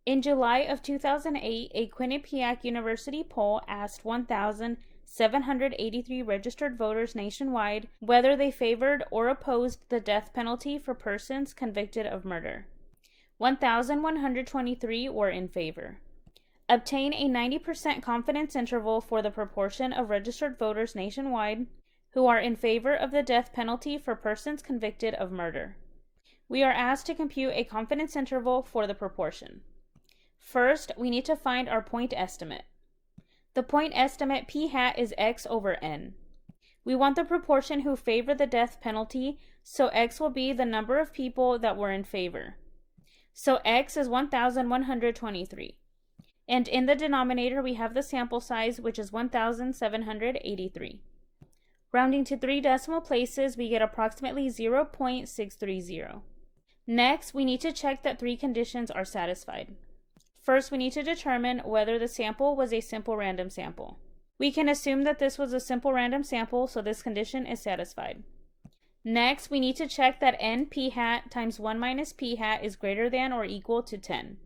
In July of 2008, a Quinnipiac University poll asked 1,783 registered voters nationwide whether they favored or opposed the death penalty for persons convicted of murder. 1,123 were in favor. Obtain a 90% confidence interval for the proportion of registered voters nationwide who are in favor of the death penalty for persons convicted of murder. We are asked to compute a confidence interval for the proportion. First, we need to find our point estimate. The point estimate p hat is x over n. We want the proportion who favor the death penalty, so x will be the number of people that were in favor. So x is 1,123. And in the denominator, we have the sample size, which is 1,783. Rounding to 3 decimal places, we get approximately 0.630. Next, we need to check that 3 conditions are satisfied. First, we need to determine whether the sample was a simple random sample. We can assume that this was a simple random sample, so this condition is satisfied. Next, we need to check that n p hat times 1 minus p hat is greater than or equal to 10.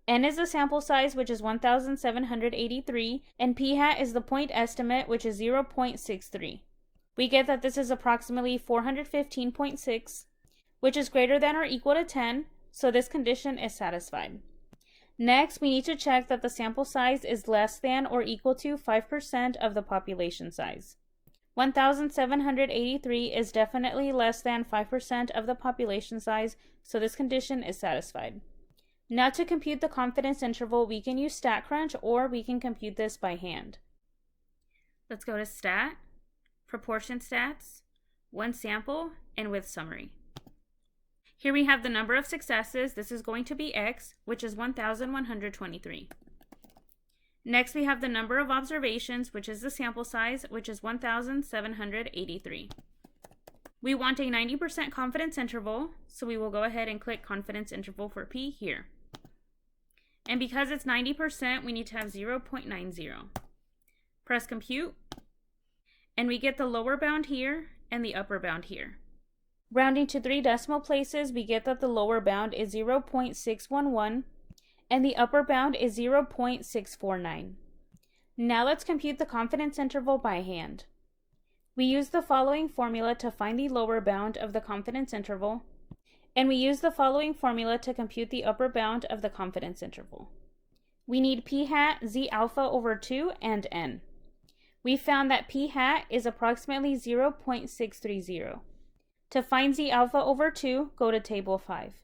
N is the sample size, which is 1,783, and p hat is the point estimate, which is 0.63. We get that this is approximately 415.6, which is greater than or equal to 10, so this condition is satisfied. Next, we need to check that the sample size is less than or equal to 5% of the population size. 1,783 is definitely less than 5% of the population size, so this condition is satisfied. Now to compute the confidence interval, we can use StatCrunch or we can compute this by hand. Let's go to Stat, Proportion Stats, One Sample, and with Summary. Here we have the number of successes. This is going to be x, which is 1,123. Next, we have the number of observations, which is the sample size, which is 1,783. We want a 90% confidence interval, so we will go ahead and click confidence interval for p here. And because it's 90%, we need to have 0.90. Press compute, and we get the lower bound here and the upper bound here. Rounding to 3 decimal places, we get that the lower bound is 0.611 and the upper bound is 0.649. Now let's compute the confidence interval by hand. We use the following formula to find the lower bound of the confidence interval, and we use the following formula to compute the upper bound of the confidence interval. We need p hat, z alpha over 2, and n. We found that p hat is approximately 0.630. To find z alpha over 2, go to table 5.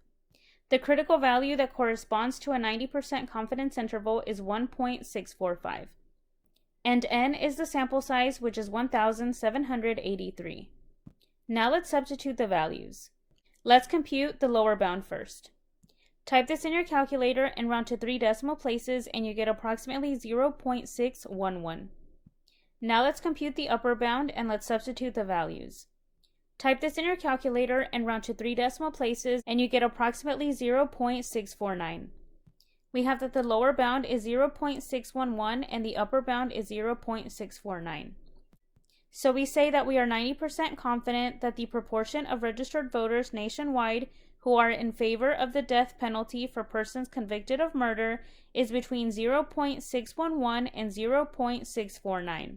The critical value that corresponds to a 90% confidence interval is 1.645. And n is the sample size, which is 1,783. Now let's substitute the values. Let's compute the lower bound first. Type this in your calculator and round to 3 decimal places and you get approximately 0.611. Now let's compute the upper bound and let's substitute the values. Type this in your calculator and round to 3 decimal places and you get approximately 0.649. We have that the lower bound is 0.611 and the upper bound is 0.649. So we say that we are 90% confident that the proportion of registered voters nationwide who are in favor of the death penalty for persons convicted of murder is between 0.611 and 0.649.